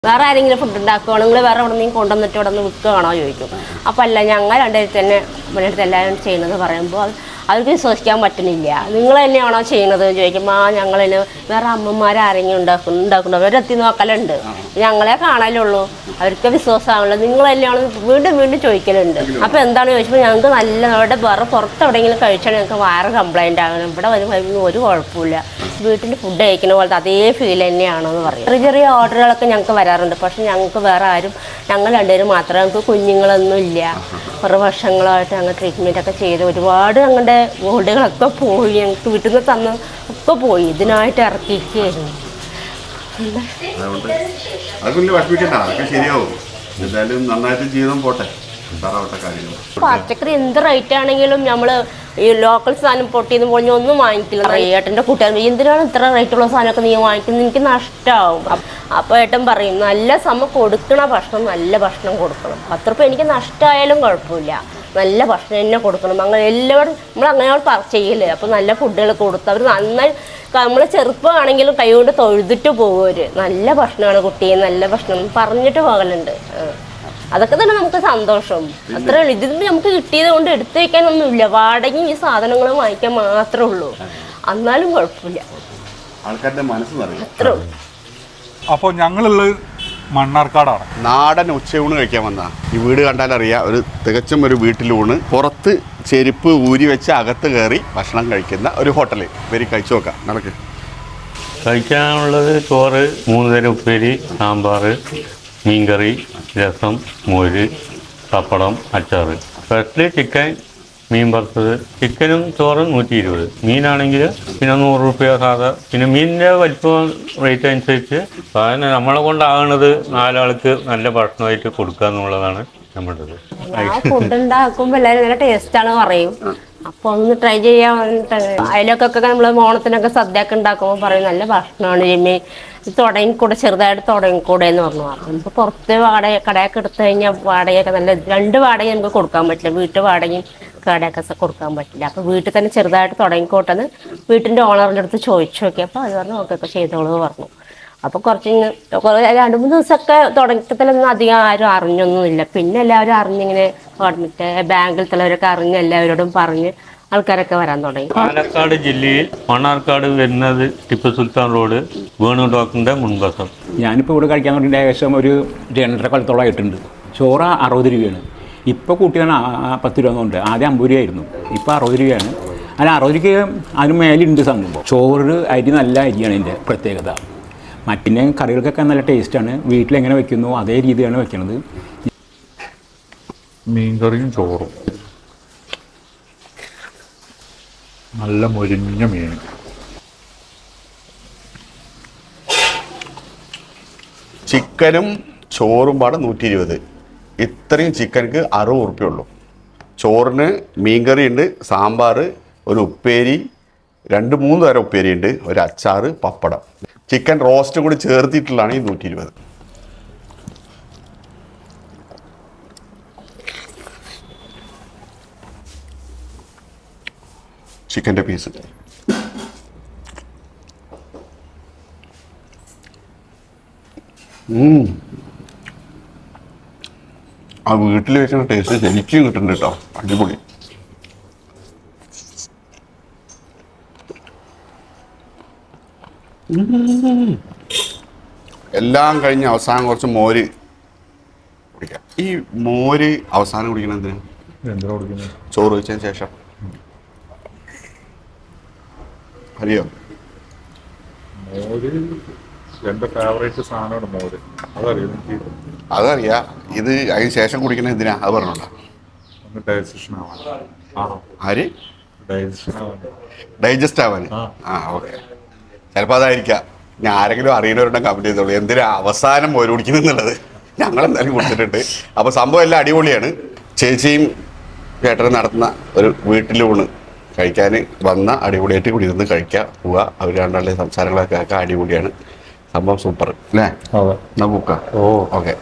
വേറെ ആരെങ്കിലും ഫുഡ് ഉണ്ടാക്കുകയാണോ, നിങ്ങൾ വേറെ എവിടെ നിന്ന് കൊണ്ടുവന്നിട്ട് ഇവിടെ നിന്ന് വിൽക്കുകയാണോ ചോദിക്കും. അപ്പോൾ അല്ല, ഞങ്ങൾ രണ്ടുപേരും തന്നെ മുന്നേറ്റത്ത് എല്ലാവരും ചെയ്യുന്നത് പറയുമ്പോൾ അവർക്ക് വിശ്വസിക്കാൻ പറ്റുന്നില്ല. നിങ്ങൾ തന്നെയാണോ ചെയ്യുന്നത് ചോദിക്കുമ്പോൾ ഞങ്ങളിന് വേറെ അമ്മമാരാരെങ്കിലും ഉണ്ടാക്കുന്നുണ്ടോ അവരെത്തി നോക്കലുണ്ട്, ഞങ്ങളെ കാണലുള്ളൂ, അവർക്ക് വിശ്വാസമാണല്ലോ, നിങ്ങൾ തന്നെയാണ് വീണ്ടും വീണ്ടും ചോദിക്കലുണ്ട്. അപ്പോൾ എന്താണ് ചോദിച്ചപ്പോൾ ഞങ്ങൾക്ക് നല്ല അവിടെ വേറെ പുറത്ത് എവിടെയെങ്കിലും കഴിച്ചാൽ ഞങ്ങൾക്ക് വയറ് കംപ്ലൈൻ്റ് ആകണം, ഇവിടെ വരുമ്പോൾ ഒരു കുഴപ്പമില്ല, വീട്ടിൽ ഫുഡ് കഴിക്കുന്ന പോലത്തെ അതേ ഫീൽ തന്നെയാണെന്ന് പറയും. ചെറിയ ചെറിയ ഓർഡറുകളൊക്കെ ഞങ്ങൾക്ക് വരാറുണ്ട്. പക്ഷെ ഞങ്ങൾക്ക് വേറെ ആരും, ഞങ്ങൾ രണ്ടുപേരും മാത്രമേ, ഞങ്ങൾക്ക് കുഞ്ഞുങ്ങളൊന്നും ഇല്ല. കുറേ വർഷങ്ങളായിട്ട് ഞങ്ങൾ ട്രീറ്റ്മെൻറ്റൊക്കെ ചെയ്ത് ഒരുപാട് ഞങ്ങളുടെ ഗോൾഡുകളൊക്കെ പോയി, ഞങ്ങൾക്ക് വീട്ടിൽ നിന്ന് തന്ന ഒക്കെ പോയി, ഇതിനായിട്ട് ഇറക്കിയിരിക്കുകയായിരുന്നു. പച്ചക്കറി എന്ത് റേറ്റ് ആണെങ്കിലും നമ്മൾ ഈ ലോക്കൽ സാധനം പൊട്ടിന്ന് പൊളിഞ്ഞ് ഒന്നും വാങ്ങിക്കില്ല. ഏട്ടൻ്റെ കൂട്ടുകാർ എന്തിനാണ് ഇത്ര റേറ്റുള്ള സാധനമൊക്കെ നീ വാങ്ങിക്കുന്നത്, എനിക്ക് നഷ്ടമാവും. അപ്പോൾ ഏട്ടൻ പറയും നല്ല കൊടുക്കണ ഭക്ഷണം, നല്ല ഭക്ഷണം കൊടുക്കണം. 10 രൂപ എനിക്ക് നഷ്ടമായാലും കുഴപ്പമില്ല, നല്ല ഭക്ഷണം തന്നെ കൊടുക്കണം. അങ്ങനെ എല്ലാവരും നമ്മൾ അങ്ങനെ ചെയ്യില്ലേ. അപ്പോൾ നല്ല ഫുഡുകൾ കൊടുത്ത് അവർ നന്നായി, നമ്മൾ ചെറുപ്പമാണെങ്കിലും കൈകൊണ്ട് തൊഴുതിട്ട് പോകും. നല്ല ഭക്ഷണമാണ് കുട്ടിയെ, നല്ല ഭക്ഷണം പറഞ്ഞിട്ട് പോകലുണ്ട്. അതൊക്കെ തന്നെ നമുക്ക് സന്തോഷം. അത്രേ ഉള്ളൂ. ഇതിൽ നമുക്ക് കിട്ടിയത് കൊണ്ട് എടുത്തു വയ്ക്കാനൊന്നുമില്ല. വാടകയും ഈ സാധനങ്ങളും വാങ്ങിക്കാൻ മാത്രമേ ഉള്ളൂ. എന്നാലും കുഴപ്പമില്ല, അത്രേ ഉള്ളൂ. അപ്പോൾ ഞങ്ങളുള്ളത് മണ്ണാർക്കാടാണ്. നാടൻ ഉച്ചയൂണ് കഴിക്കാൻ വന്ന ഈ വീട് കണ്ടാലറിയാം, ഒരു തികച്ചും ഒരു വീട്ടിലൂണ്. പുറത്ത് ചെരുപ്പ് ഊരി വെച്ച് അകത്ത് കയറി ഭക്ഷണം കഴിക്കുന്ന ഒരു ഹോട്ടൽ. ഇവര് കഴിച്ചു നോക്കാം, നടക്ക്. കഴിക്കാനുള്ളത് ചോറ്, 3 തരം ഉപ്പേരി, സാമ്പാർ, മീൻകറി, രസം, മോര്, പപ്പടം, അച്ചാർ. സ്പെഷ്യലി ചിക്കൻ, മീൻ വറുത്തത്. ചിക്കനും ചോറും 120. മീനാണെങ്കിൽ പിന്നെ 100 രൂപ സാധാ. പിന്നെ മീനിൻ്റെ വലിപ്പം റേറ്റ് അനുസരിച്ച് സാധനം നമ്മളെ കൊണ്ടാകുന്നത് 4 ആൾക്ക് നല്ല ഭക്ഷണമായിട്ട് കൊടുക്കുക എന്നുള്ളതാണ് നമ്മുടെ. ഫുഡ് ഉണ്ടാക്കുമ്പോൾ എല്ലാവരും നല്ല ടേസ്റ്റാണ് പറയും. അപ്പോൾ ഒന്ന് ട്രൈ ചെയ്യാൻ. അതിലൊക്കെ നമ്മൾ ഓണത്തിനൊക്കെ സദ്യയൊക്കെ ഉണ്ടാക്കുമ്പോൾ പറയും നല്ല ഭക്ഷണമാണ് ജിമ്മി, തുടങ്ങിക്കൂടെ, ചെറുതായിട്ട് തുടങ്ങിക്കൂടെ എന്ന് പറഞ്ഞു. നമുക്ക് പുറത്ത് കടയൊക്കെ എടുത്തു കഴിഞ്ഞാൽ വാടകയൊക്കെ നല്ല 2 വാടക നമുക്ക് കൊടുക്കാൻ പറ്റില്ല, വീട്ടു വാടകയും കടയൊക്കെ കൊടുക്കാൻ പറ്റില്ല. അപ്പോൾ വീട്ടിൽ തന്നെ ചെറുതായിട്ട് തുടങ്ങിക്കോട്ടെന്ന് വീട്ടിൻ്റെ ഓണറിൻ്റെ അടുത്ത് ചോദിച്ചു നോക്കിയപ്പോൾ അത് പറഞ്ഞു ഓക്കെ ചെയ്തോളൂ പറഞ്ഞു. അപ്പോൾ കുറച്ച് 2-3 ദിവസമൊക്കെ തുടക്കത്തിലൊന്നും അധികം ആരും അറിഞ്ഞൊന്നുമില്ല. പിന്നെ എല്ലാവരും അറിഞ്ഞിങ്ങനെ മറ്റേ ബാങ്കിലത്തുള്ളവരൊക്കെ അറിഞ്ഞ് എല്ലാവരോടും പറഞ്ഞ് ആൾക്കാരൊക്കെ വരാൻ തുടങ്ങി. പാലക്കാട് ജില്ലയിൽ മണ്ണാർക്കാട് വരുന്നത് ടിപ്പു സുൽത്താൻ റോഡ്, വേണു ഡോക്ടറിൻ്റെ മുൻവശം. ഞാനിപ്പോൾ ഇവിടെ കഴിക്കാൻ തുടങ്ങിയിട്ട് ഏകദേശം ഒരു 2.5 കൊല്ലത്തോളം ആയിട്ടുണ്ട്. ചോറ് 60 രൂപയാണ്. ഇപ്പോൾ കൂട്ടിയാണ് 10 രൂപ കൊണ്ട്. ആദ്യം 50 രൂപയായിരുന്നു, ഇപ്പോൾ 60 രൂപയാണ്. അല്ല 60 രൂപയ്ക്ക് അതിന് മേലുണ്ട് സംഭവം. ചോറ് അരി നല്ല അരിയാണ് ഇതിൻ്റെ പ്രത്യേകത. മറ്റിൻ്റെ കറികൾക്കൊക്കെ നല്ല ടേസ്റ്റാണ്. വീട്ടിലെങ്ങനെ വെക്കുന്നു അതേ രീതിയാണ് വെക്കുന്നത്. മീൻകറിയും ചോറും നല്ല മുരിഞ്ഞ മീൻ. ചിക്കനും ചോറും പാടെ 120. ഇത്രയും ചിക്കനക്ക് 60 ഉറുപ്പ്യ ഉള്ളൂ. ചോറിന് മീൻകറി ഉണ്ട്, സാമ്പാർ, ഒരു ഉപ്പേരി, 2-3 തരം ഉപ്പേരി ഉണ്ട്, ഒരു അച്ചാർ, പപ്പടം. ചിക്കൻ റോസ്റ്റും കൂടി ചേർത്തിട്ടുള്ളതാണ് ഈ 120. ചിക്കൻ്റെ പീസ് ആ വീട്ടിൽ വെക്കുന്ന ടേസ്റ്റ് ശരിക്കും കിട്ടുന്നുണ്ട് കേട്ടോ, അടിപൊളി. എല്ലാം കഴിഞ്ഞ് അവസാനം കുറച്ച് മോര് കുടിക്കാം. ഈ മോര് അവസാനം കുടിക്കണം എന്തിനാ? എന്തിനാ കുടിക്കുന്നത്? ചോറ് വെച്ചതിന് ശേഷം. അറിയോ? മോര് എൻ്റെ ഫേവറേറ്റ് സാധനമാണ് മോര്. അതറിയാം എനിക്ക്. അതറിയാ. ഇത് അതിന് ശേഷം കുടിക്കണത് എന്തിനാ? അത് പറഞ്ഞോളാം. ഒന്ന് ഡൈജഷൻ ആവാൻ. ആര്? ഡൈജസ്റ്റ് ആവാൻ. ഓക്കെ, ചിലപ്പോൾ അതായിരിക്കാം. ഞാൻ ആരെങ്കിലും അറിയുന്നവരുടെ കമൻറ്റ് ചെയ്തോളൂ എന്തിനാ അവസാനം മോര് കുടിക്കുന്നുള്ളത്. ഞങ്ങൾ എന്തായാലും കുടിച്ചിട്ടുണ്ട്. അപ്പോൾ സംഭവം എല്ലാം അടിപൊളിയാണ്. ചേച്ചിയും ചേട്ടനും നടത്തുന്ന ഒരു വീട്ടിലൂണ് കഴിക്കാൻ വന്ന അടിപൊളിയായിട്ട് കൂടി ഇരുന്ന് കഴിക്കുക പോവുക. അവർ രണ്ടാളുടെ സംസാരങ്ങളൊക്കെ അടിപൊളിയാണ്. സംഭവം സൂപ്പർ അല്ലേ? അതെ, നമുക്ക് ഓക്കെ.